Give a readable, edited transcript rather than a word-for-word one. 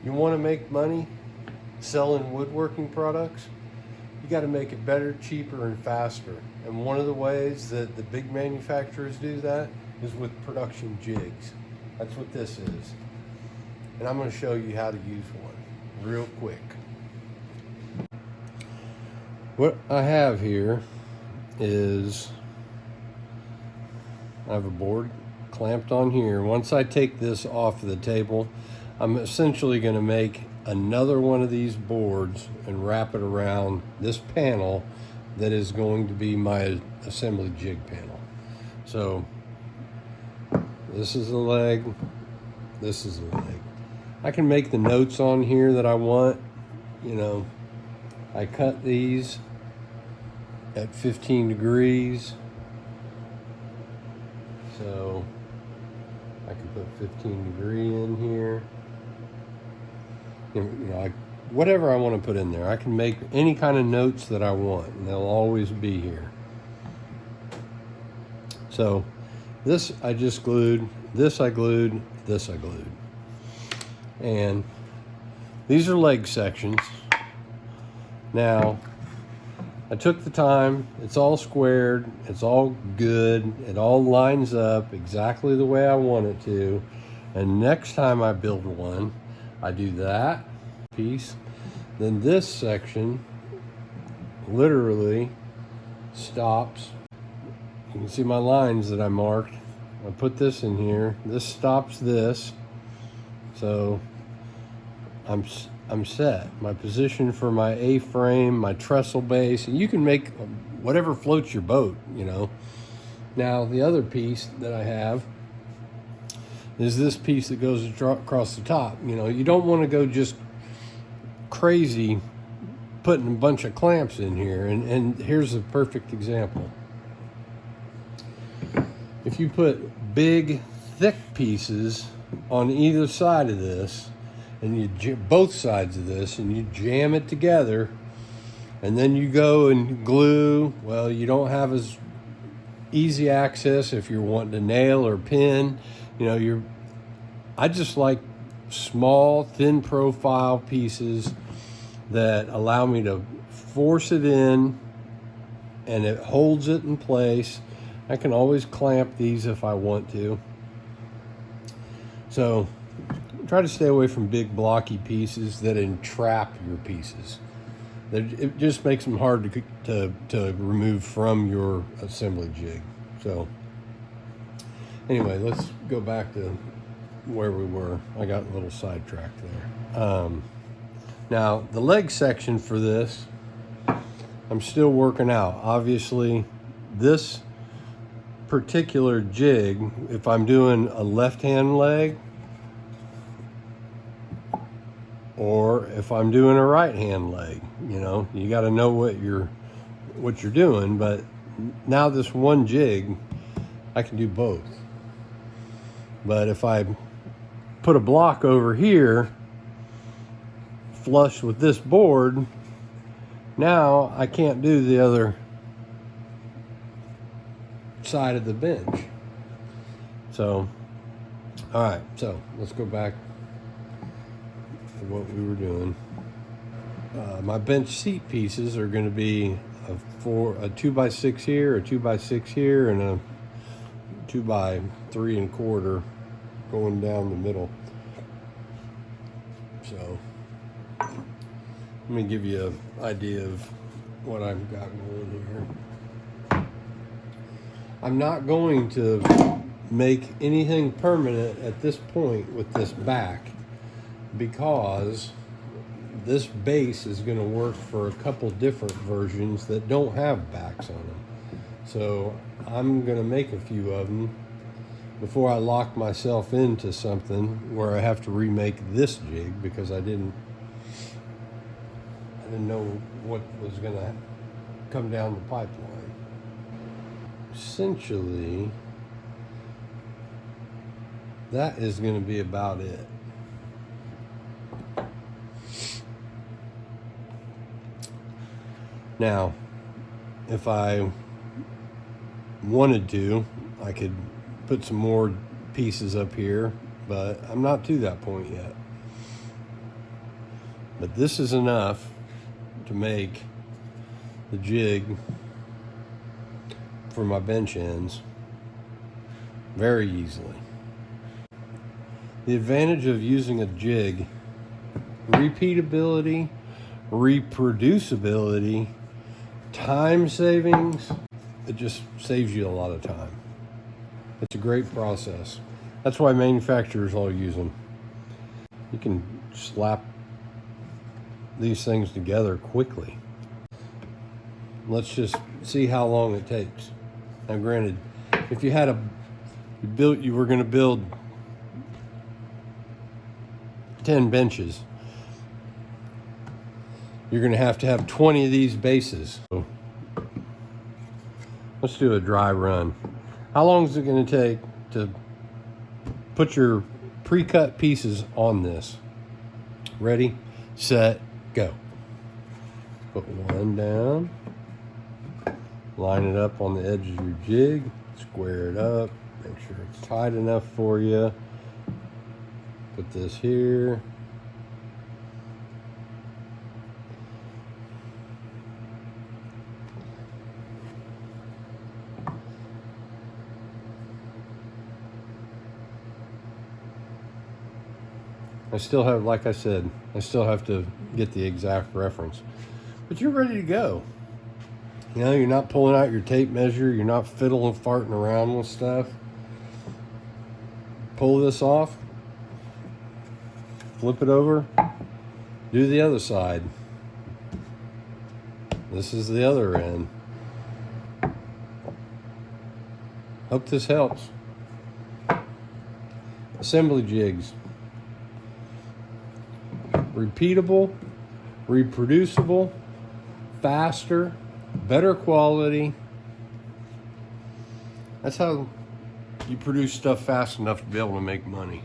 You want to make money selling woodworking products? You got to make it better, cheaper, and faster. And one of the ways that the big manufacturers do that is with production jigs. That's what this is. And I'm going to show you how to use one real quick. What I have here is I have a board clamped on here. Once I take this off the table, I'm essentially going to make another one of these boards and wrap it around this panel that is going to be my assembly jig panel. So this is the leg, this is the leg. I can make the notes on here that I want. You know, I cut these at 15 degrees. So I can put 15 degree in here. You know, whatever I want to put in there. I can make any kind of notes that I want, and they'll always be here. So this I just glued, this I glued, this I glued. And these are leg sections. Now, I took the time, it's all squared, it's all good, it all lines up exactly the way I want it to. And next time I build one, I do that piece. Then this section literally stops. You can see my lines that I marked. I put this in here. This stops this. So I'm set. My position for my A-frame, my trestle base, and you can make whatever floats your boat, you know. Now, the other piece that I have is this piece that goes across the top. You know, you don't want to go just crazy putting a bunch of clamps in here. And here's a perfect example. If you put big, thick pieces on either side of this, and you both sides of this, and you jam it together, and then you go and glue, well, you don't have as easy access if you're wanting to nail or pin. You know, I just like small, thin profile pieces that allow me to force it in, and it holds it in place. I can always clamp these if I want to. So try to stay away from big blocky pieces that entrap your pieces. It just makes them hard to remove from your assembly jig. So anyway, let's go back to where we were. I got a little sidetracked there. Now the leg section for this, I'm still working out. Obviously, this particular jig, if I'm doing a left-hand leg, or if I'm doing a right-hand leg, you know, you got to know what you're doing. But now this one jig, I can do both. But if I put a block over here, flush with this board, now I can't do the other side of the bench. So, all right, so let's go back to what we were doing. My bench seat pieces are going to be a 2x6 here, a 2x6 here, and a 2x3 1/4 going down the middle. So let me give you an idea of what I've got going here. I'm not going to make anything permanent at this point with this back, because this base is going to work for a couple different versions that don't have backs on them. So I'm going to make a few of them before I lock myself into something where I have to remake this jig, because I didn't know what was going to come down the pipeline. Essentially, that is going to be about it. Now, if I wanted to, I could put some more pieces up here, but I'm not to that point yet. But this is enough to make the jig for my bench ends very easily. The advantage of using a jig: repeatability, reproducibility, time savings. It just saves you a lot of time. It's a great process. That's why manufacturers all use them. You can slap these things together quickly. Let's just see how long it takes. Now, granted, if you were going to build 10 benches, you're going to have 20 of these bases. So let's do a dry run. How long is it going to take to put your pre-cut pieces on this? Ready, set, go. Put one down. Line it up on the edge of your jig. Square it up. Make sure it's tight enough for you. Put this here. I still have, like I said, I still have to get the exact reference. But you're ready to go. You know, you're not pulling out your tape measure. You're not fiddling, farting around with stuff. Pull this off. Flip it over. Do the other side. This is the other end. Hope this helps. Assembly jigs. Repeatable, reproducible, faster, better quality. That's how you produce stuff fast enough to be able to make money.